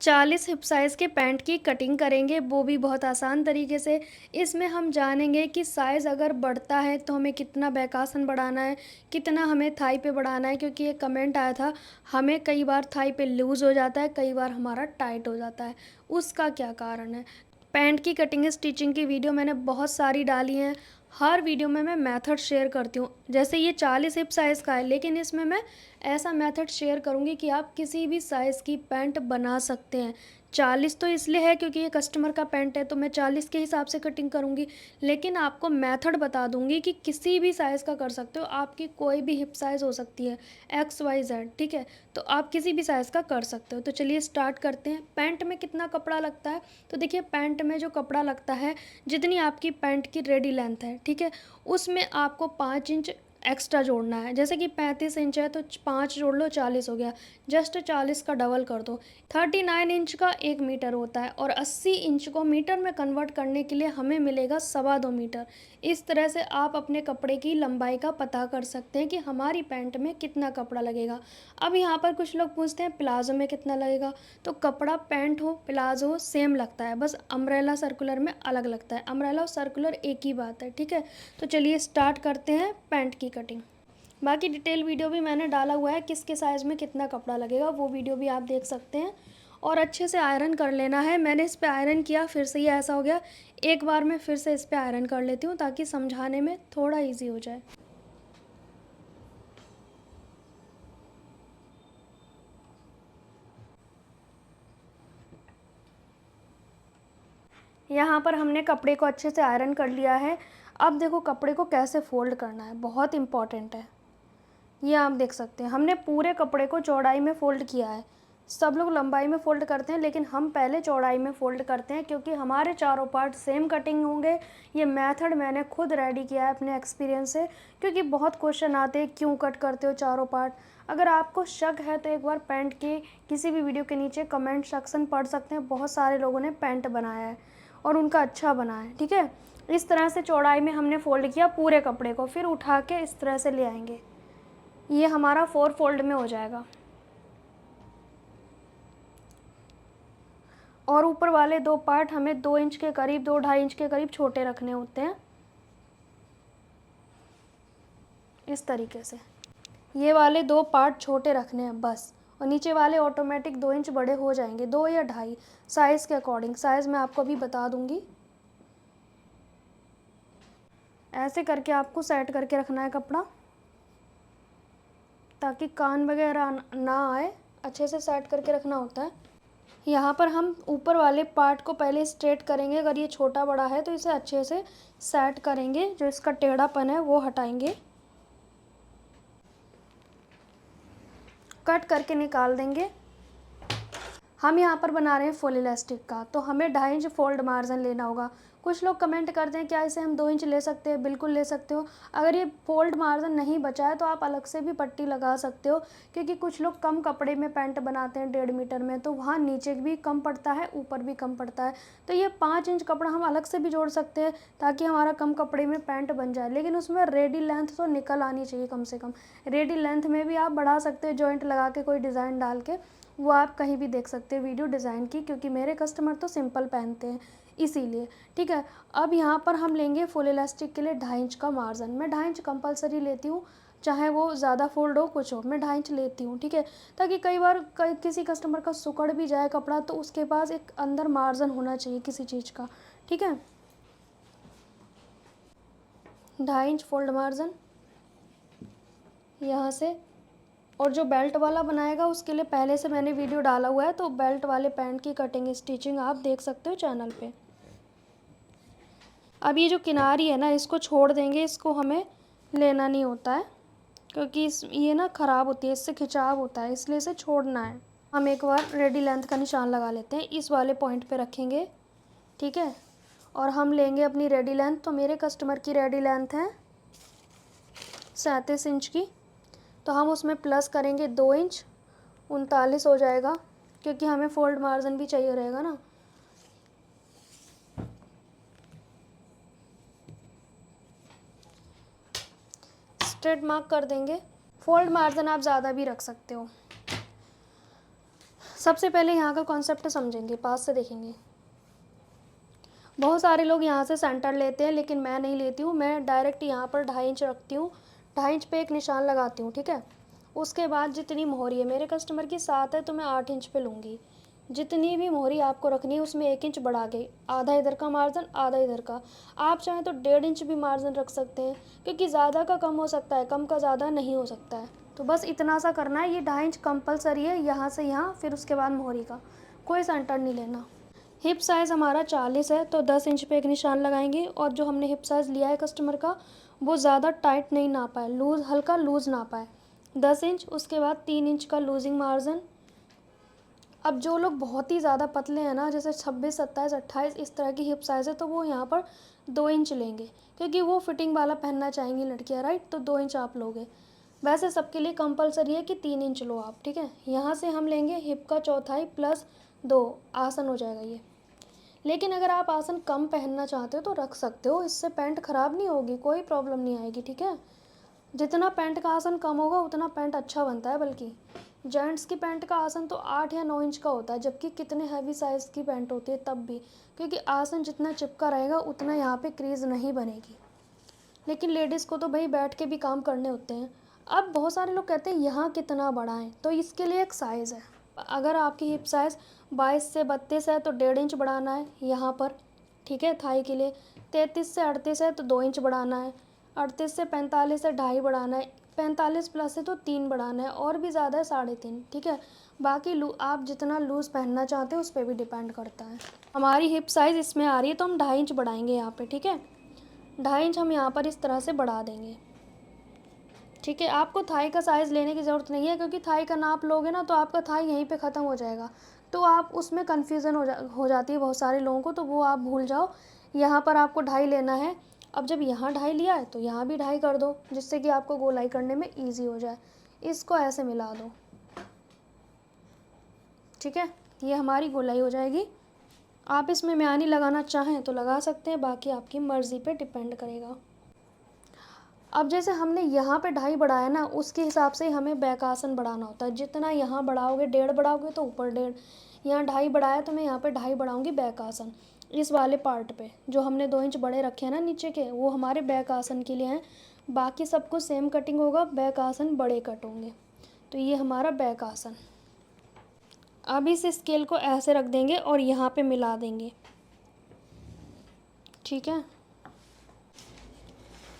40 hip size के pant की cutting करेंगे, वो भी बहुत आसान तरीके से। इसमें हम जानेंगे कि साइज़ अगर बढ़ता है तो हमें कितना बैक आसन बढ़ाना है, कितना हमें थाई पे बढ़ाना है, क्योंकि एक कमेंट आया था, हमें कई बार थाई पे लूज़ हो जाता है, कई बार हमारा टाइट हो जाता है, उसका क्या कारण है। पैंट की कटिंग स्टिचिंग की वीडियो मैंने बहुत सारी डाली हैं, हर वीडियो में मैं मेथड शेयर करती हूँ। जैसे ये 40 हिप साइज़ का है, लेकिन इसमें मैं ऐसा मेथड शेयर करूँगी कि आप किसी भी साइज़ की पैंट बना सकते हैं। 40 तो इसलिए है क्योंकि ये कस्टमर का पैंट है, तो मैं 40 के हिसाब से कटिंग करूँगी, लेकिन आपको मेथड बता दूँगी कि किसी भी साइज़ का कर सकते हो। आपकी कोई भी हिप साइज़ हो सकती है, एक्स वाई जेड, ठीक है? तो आप किसी भी साइज़ का कर सकते हो। तो चलिए स्टार्ट करते हैं। पैंट में कितना कपड़ा लगता है? तो देखिए, पैंट में जो कपड़ा लगता है, जितनी आपकी पैंट की रेडी लेंथ है, ठीक है? उसमें आपको 5 इंच एक्स्ट्रा जोड़ना है। जैसे कि 35 इंच है तो 5 जोड़ लो, 40 हो गया। जस्ट 40 का डबल कर दो। 39 इंच का 1 मीटर होता है, और 80 इंच को मीटर में कन्वर्ट करने के लिए हमें मिलेगा 2.25 मीटर। इस तरह से आप अपने कपड़े की लंबाई का पता कर सकते हैं कि हमारी पैंट में कितना कपड़ा लगेगा। अब यहाँ पर कुछ लोग पूछते हैं प्लाजो में कितना लगेगा। तो कपड़ा पैंट हो प्लाजो हो सेम लगता है, बस अम्ब्रेला सर्कुलर में अलग लगता है। अम्ब्रेला और सर्कुलर एक ही बात है, ठीक है? तो चलिए स्टार्ट करते हैं पैंट की कटिंग। बाकी डिटेल वीडियो भी मैंने डाला हुआ है, किसके साइज़ में कितना कपड़ा लगेगा, वो वीडियो भी आप देख सकते हैं। और अच्छे से आयरन कर लेना है। मैंने इस पे आयरन किया, फिर से ये ऐसा हो गया। एक बार मैं फिर से इस पे आयरन कर लेती हूँ ताकि समझाने में थोड़ा ईजी हो जाए। यहाँ पर हमने कपड़े को अच्छे से आयरन कर लिया है। अब देखो कपड़े को कैसे फ़ोल्ड करना है, बहुत इम्पॉर्टेंट है। ये आप देख सकते हैं, हमने पूरे कपड़े को चौड़ाई में फ़ोल्ड किया है। सब लोग लंबाई में फ़ोल्ड करते हैं, लेकिन हम पहले चौड़ाई में फ़ोल्ड करते हैं, क्योंकि हमारे चारों पार्ट सेम कटिंग होंगे। ये मेथड मैंने खुद रेडी किया है अपने एक्सपीरियंस से, क्योंकि बहुत क्वेश्चन आते हैं क्यों कट करते हो चारों पार्ट। अगर आपको शक है तो एक बार पैंट के किसी भी वीडियो के नीचे कमेंट सेक्शन पढ़ सकते हैं। बहुत सारे लोगों ने पैंट बनाया है और उनका अच्छा बना है, ठीक है? इस तरह से चौड़ाई में हमने फ़ोल्ड किया पूरे कपड़े को, फिर उठा के इस तरह से ले आएंगे। ये हमारा 4 फोल्ड में हो जाएगा। और ऊपर वाले 2 पार्ट हमें 2 इंच के करीब, 2-2.5 इंच के करीब छोटे रखने होते हैं, इस तरीके से। ये वाले 2 पार्ट छोटे रखने हैं बस, और नीचे वाले ऑटोमेटिक 2 इंच बड़े हो जाएंगे, 2 या 2.5 साइज़ के अकॉर्डिंग। साइज़ मैं आपको अभी बता दूंगी। ऐसे करके आपको सेट करके रखना है कपड़ा, ताकि कान वगैरह ना आए। अच्छे से सेट करके रखना होता है। यहाँ पर हम ऊपर वाले पार्ट को पहले स्ट्रेट करेंगे। अगर ये छोटा बड़ा है तो इसे अच्छे से सेट करेंगे, जो इसका टेढ़ापन है वो हटाएंगे, कट करके निकाल देंगे। हम यहाँ पर बना रहे हैं फुल इलास्टिक का, तो हमें 2.5 इंच फोल्ड मार्जिन लेना होगा। कुछ लोग कमेंट करते हैं क्या इसे हम 2 इंच ले सकते हैं? बिल्कुल ले सकते हो। अगर ये फोल्ड मार्जिन नहीं बचा है तो आप अलग से भी पट्टी लगा सकते हो, क्योंकि कुछ लोग कम कपड़े में पैंट बनाते हैं 1.5 मीटर में, तो वहाँ नीचे भी कम पड़ता है, ऊपर भी कम पड़ता है। तो ये 5 इंच कपड़ा हम अलग से भी जोड़ सकते हैं, ताकि हमारा कम कपड़े में पैंट बन जाए। लेकिन उसमें रेडी लेंथ तो निकल आनी चाहिए कम से कम। रेडी लेंथ में भी आप बढ़ा सकते हो, जॉइंट लगा के कोई डिज़ाइन डाल के। वो आप कहीं भी देख सकते हैं वीडियो डिज़ाइन की, क्योंकि मेरे कस्टमर तो सिंपल पहनते हैं इसीलिए, ठीक है? अब यहाँ पर हम लेंगे फुल इलास्टिक के लिए 2.5 इंच का मार्जिन। मैं 2.5 इंच कंपलसरी लेती हूँ, चाहे वो ज़्यादा फोल्ड हो कुछ हो, मैं 2.5 इंच लेती हूँ, ठीक है? ताकि कई बार किसी कस्टमर का सिकुड़ भी जाए कपड़ा, तो उसके पास एक अंदर मार्जिन होना चाहिए किसी चीज़ का, ठीक है? 2.5 इंच फोल्ड मार्जिन यहाँ से। और जो बेल्ट वाला बनाएगा उसके लिए पहले से मैंने वीडियो डाला हुआ है, तो बेल्ट वाले पैंट की कटिंग स्टिचिंग आप देख सकते हो चैनल पे। अब ये जो किनारी है ना, इसको छोड़ देंगे, इसको हमें लेना नहीं होता है, क्योंकि ये ना ख़राब होती है, इससे खिंचाव होता है, इसलिए इसे छोड़ना है। हम एक बार रेडी लेंथ का निशान लगा लेते हैं, इस वाले पॉइंट पे रखेंगे, ठीक है? और हम लेंगे अपनी रेडी लेंथ। तो मेरे कस्टमर की रेडी लेंथ है 37 इंच की, तो हम उसमें प्लस करेंगे 2 इंच, 39 हो जाएगा, क्योंकि हमें फोल्ड मार्जिन भी चाहिए रहेगा ना। स्ट्रेट मार्क कर देंगे। फोल्ड मार्जिन आप ज़्यादा भी रख सकते हो। सबसे पहले यहाँ का कॉन्सेप्ट समझेंगे, पास से देखेंगे। बहुत सारे लोग यहाँ से सेंटर लेते हैं, लेकिन मैं नहीं लेती हूँ। मैं डायरेक्ट यहाँ पर 2.5 इंच रखती हूँ, 2.5 इंच पे एक निशान लगाती हूँ, ठीक है। उसके बाद जितनी मोहरी है, मेरे कस्टमर की 7 है तो मैं 8 इंच पे लूँगी। जितनी भी मोहरी आपको रखनी है उसमें 1 इंच बढ़ा के, आधा इधर का मार्जिन आधा इधर का। आप चाहें तो 1.5 इंच भी मार्जिन रख सकते हैं, क्योंकि ज़्यादा का कम हो सकता है, कम का ज़्यादा नहीं हो सकता है। तो बस इतना सा करना है। ये 2.5 इंच कंपलसरी है, यहाँ से यहाँ, फिर उसके बाद मोहरी का कोई सेंटर नहीं लेना। हिप साइज़ हमारा 40 है तो 10 इंच पे एक निशान लगाएंगे। और जो हमने हिप साइज़ लिया है कस्टमर का, वो ज़्यादा टाइट नहीं नापा है, लूज़, हल्का लूज़ नापा है, 10 इंच। उसके बाद 3 इंच का लूजिंग मार्जिन। अब जो लोग बहुत ही ज़्यादा पतले हैं ना, जैसे 26, 27, 28 इस तरह की हिप साइज़ है, तो वो यहाँ पर 2 इंच लेंगे, क्योंकि वो फिटिंग वाला पहनना चाहेंगी लड़कियाँ, राइट। तो 2 इंच आप लोगे। वैसे सबके लिए कंपलसरी है कि 3 इंच लो आप, ठीक है। यहाँ से हम लेंगे हिप का चौथाई प्लस 2 आसन हो जाएगा ये। लेकिन अगर आप आसन कम पहनना चाहते हो तो रख सकते हो, इससे पैंट ख़राब नहीं होगी, कोई प्रॉब्लम नहीं आएगी, ठीक है। जितना पैंट का आसन कम होगा उतना पैंट अच्छा बनता है। बल्कि जेंट्स की पैंट का आसन तो 8 या 9 इंच का होता है, जबकि कितने हैवी साइज़ की पैंट होती है तब भी, क्योंकि आसन जितना चिपका रहेगा उतना यहाँ पे क्रीज़ नहीं बनेगी। लेकिन लेडीज़ को तो भाई बैठ के भी काम करने होते हैं। अब बहुत सारे लोग कहते हैं यहाँ कितना बड़ा है, तो इसके लिए एक साइज़ है। अगर आपकी हिप साइज़ 22 से 32 है तो 1.5 इंच बढ़ाना है यहाँ पर, ठीक है। थाई के लिए 33 से 38 है तो 2 इंच बढ़ाना है, 38 से 45 है 2.5 बढ़ाना है, 45 प्लस है तो 3 बढ़ाना है, और भी ज़्यादा है 3.5, ठीक है। बाकी आप जितना लूज़ पहनना चाहते हो उस पर भी डिपेंड करता है। हमारी हिप साइज़ इसमें आ रही है तो हम 2.5 इंच बढ़ाएंगे यहाँ पे, ठीक है। 2.5 इंच हम यहाँ पर इस तरह से बढ़ा देंगे, ठीक है। आपको थाई का साइज़ लेने की ज़रूरत नहीं है, क्योंकि थाई का नाप लोगे ना तो आपका थाई यहीं पे ख़त्म हो जाएगा, तो आप उसमें कन्फ्यूज़न हो जाती है बहुत सारे लोगों को, तो वो आप भूल जाओ। यहाँ पर आपको 2.5 लेना है। अब जब यहाँ 2.5 लिया है तो यहाँ भी 2.5 कर दो, जिससे कि आपको गोलाई करने में ईजी हो जाए। इसको ऐसे मिला दो, ठीक है। ये हमारी गोलाई हो जाएगी। आप इसमें म्यानी लगाना चाहें तो लगा सकते हैं, बाकी आपकी मर्ज़ी पे डिपेंड करेगा। अब जैसे हमने यहाँ पे 2.5 बढ़ाया ना, उसके हिसाब से हमें बैक आसन बढ़ाना होता है। जितना यहाँ बढ़ाओगे, 1.5 बढ़ाओगे तो ऊपर 1.5, यहाँ 2.5 बढ़ाया तो मैं यहाँ पे 2.5 बढ़ाऊँगी बैक आसन। इस वाले पार्ट पे जो हमने 2 इंच बड़े रखे हैं ना नीचे के, वो हमारे बैक आसन के लिए हैं। बाकी सबको सेम कटिंग होगा, बैक आसन बड़े कट होंगे। तो ये हमारा बैक आसन। अब इस स्केल को ऐसे रख देंगे और यहाँ पे मिला देंगे, ठीक है।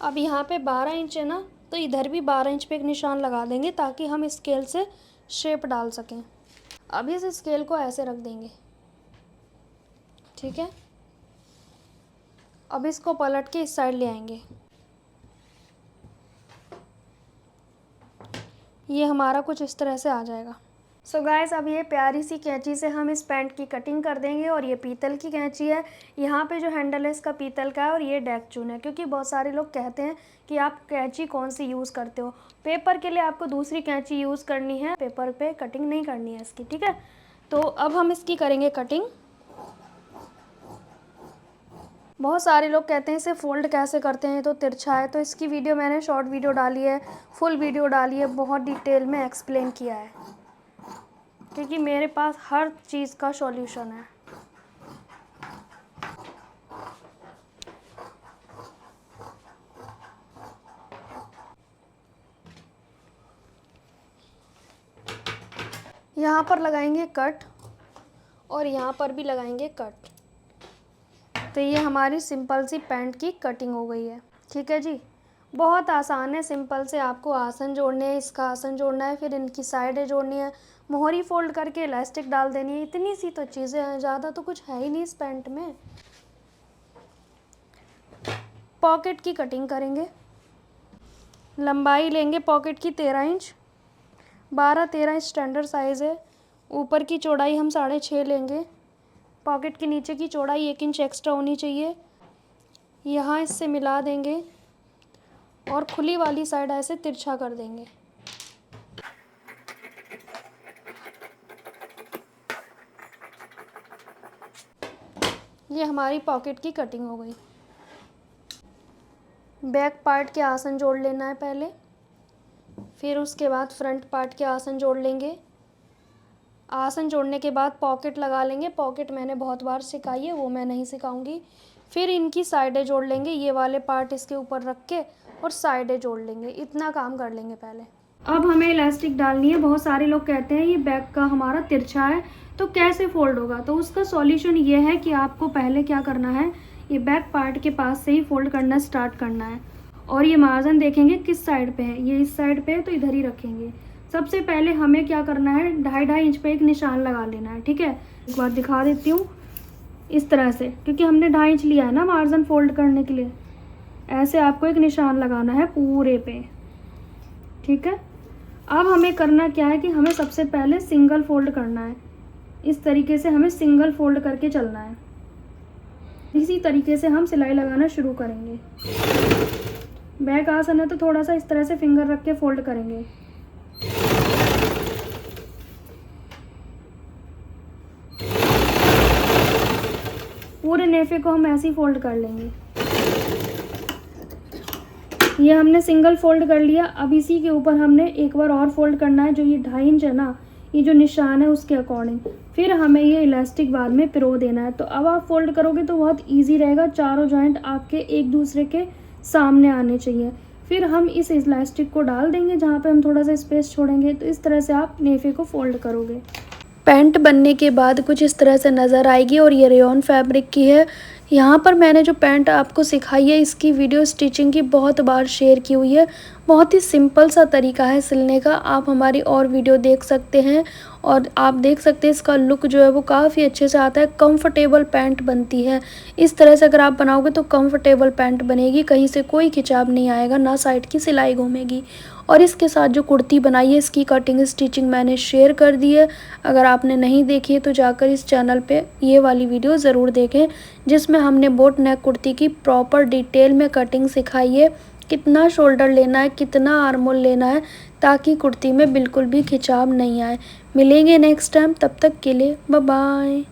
अब यहाँ पे 12 इंच है ना, तो इधर भी 12 इंच पे एक निशान लगा देंगे, ताकि हम स्केल से शेप डाल सकें। अब इस स्केल को ऐसे रख देंगे, ठीक है। अब इसको पलट के इस साइड ले आएंगे। ये हमारा कुछ इस तरह से आ जाएगा। सो गाइस, अब ये प्यारी सी कैंची से हम इस पैंट की कटिंग कर देंगे। और ये पीतल की कैंची है, यहाँ पे जो हैंडल है इसका पीतल का है, और ये डेकचून है। क्योंकि बहुत सारे लोग कहते हैं कि आप कैंची कौन सी यूज़ करते हो। पेपर के लिए आपको दूसरी कैंची यूज़ करनी है, पेपर पे कटिंग नहीं करनी है इसकी, ठीक है। तो अब हम इसकी करेंगे कटिंग। बहुत सारे लोग कहते हैं इसे फ़ोल्ड कैसे करते हैं, तो तिरछा है। तो इसकी वीडियो मैंने शॉर्ट वीडियो डाली है, फुल वीडियो डाली है, बहुत डिटेल में एक्सप्लेन किया है, क्योंकि मेरे पास हर चीज़ का सॉल्यूशन है। यहाँ पर लगाएंगे कट और यहाँ पर भी लगाएंगे कट। तो ये हमारी सिंपल सी पैंट की कटिंग हो गई है, ठीक है जी। बहुत आसान है, सिंपल से आपको आसन जोड़ने हैं, इसका आसन जोड़ना है, फिर इनकी साइडें जोड़नी है, मोहरी फोल्ड करके इलास्टिक डाल देनी है। इतनी सी तो चीज़ें हैं, ज़्यादा तो कुछ है ही नहीं इस पैंट में। पॉकेट की कटिंग करेंगे। लंबाई लेंगे पॉकेट की 13 इंच, 12-13 इंच स्टैंडर्ड साइज़ है। ऊपर की चौड़ाई हम 6.5 लेंगे। पॉकेट के नीचे की चौड़ाई 1 इंच एक्स्ट्रा होनी चाहिए। यहाँ इससे मिला देंगे और खुली वाली साइड ऐसे तिरछा कर देंगे। ये हमारी पॉकेट की कटिंग हो गई। बैक पार्ट के आसन जोड़ लेना है पहले, फिर उसके बाद फ्रंट पार्ट के आसन जोड़ लेंगे। आसन जोड़ने के बाद पॉकेट लगा लेंगे। पॉकेट मैंने बहुत बार सिखाई है, वो मैं नहीं सिखाऊंगी। फिर इनकी साइडें जोड़ लेंगे, ये वाले पार्ट इसके ऊपर रख के और साइडें जोड़ लेंगे। इतना काम कर लेंगे पहले। अब हमें इलास्टिक डालनी है। बहुत सारे लोग कहते हैं ये बैक का हमारा तिरछा है तो कैसे फोल्ड होगा, तो उसका सॉल्यूशन ये है कि आपको पहले क्या करना है, ये बैक पार्ट के पास से ही फोल्ड करना स्टार्ट करना है। और ये मार्जिन देखेंगे किस साइड पे है, ये इस साइड पे है तो इधर ही रखेंगे। सबसे पहले हमें क्या करना है, 2.5 इंच पे एक निशान लगा लेना है। ठीक है, एक बार दिखा देती हूँ इस तरह से, क्योंकि हमने 2.5 इंच लिया है ना मार्जिन फोल्ड करने के लिए। ऐसे आपको एक निशान लगाना है पूरे पे। ठीक है, अब हमें करना क्या है कि हमें सबसे पहले सिंगल फोल्ड करना है। इस तरीके से हमें सिंगल फोल्ड करके चलना है। इसी तरीके से हम सिलाई लगाना शुरू करेंगे। बैक आसन है तो थोड़ा सा इस तरह से फिंगर रख के फोल्ड करेंगे। पूरे नेफे को हम ऐसे ही फोल्ड कर लेंगे। ये हमने सिंगल फोल्ड कर लिया। अब इसी के ऊपर हमने एक बार और फोल्ड करना है, जो ये 2.5 इंच है ना, ये जो निशान है उसके अकॉर्डिंग। फिर हमें ये इलास्टिक बाद में पिरो देना है। तो अब आप फोल्ड करोगे तो बहुत इजी रहेगा, चारों जॉइंट आपके एक दूसरे के सामने आने चाहिए। फिर हम इस इलास्टिक को डाल देंगे जहाँ पे हम थोड़ा सा स्पेस छोड़ेंगे। तो इस तरह से आप नेफे को फोल्ड करोगे। पैंट बनने के बाद कुछ इस तरह से नज़र आएगी और ये रेयॉन फैब्रिक की है। यहाँ पर मैंने जो पैंट आपको सिखाई है इसकी वीडियो स्टिचिंग की बहुत बार शेयर की हुई है। बहुत ही सिंपल सा तरीका है सिलने का, आप हमारी और वीडियो देख सकते हैं और आप देख सकते हैं इसका लुक जो है वो काफ़ी अच्छे से आता है। कंफर्टेबल पैंट बनती है। इस तरह से अगर आप बनाओगे तो कंफर्टेबल पैंट बनेगी, कहीं से कोई खिंचाव नहीं आएगा, ना साइड की सिलाई घूमेगी। और इसके साथ जो कुर्ती बनाई है इसकी कटिंग स्टिचिंग मैंने शेयर कर दी है। अगर आपने नहीं देखी है तो जाकर इस चैनल पे ये वाली वीडियो ज़रूर देखें, जिसमें हमने बोट नेक कुर्ती की प्रॉपर डिटेल में कटिंग सिखाई है। कितना शोल्डर लेना है, कितना आर्मोल लेना है, ताकि कुर्ती में बिल्कुल भी खिंचाव नहीं आए। मिलेंगे नेक्स्ट टाइम, तब तक के लिए बाय बाय।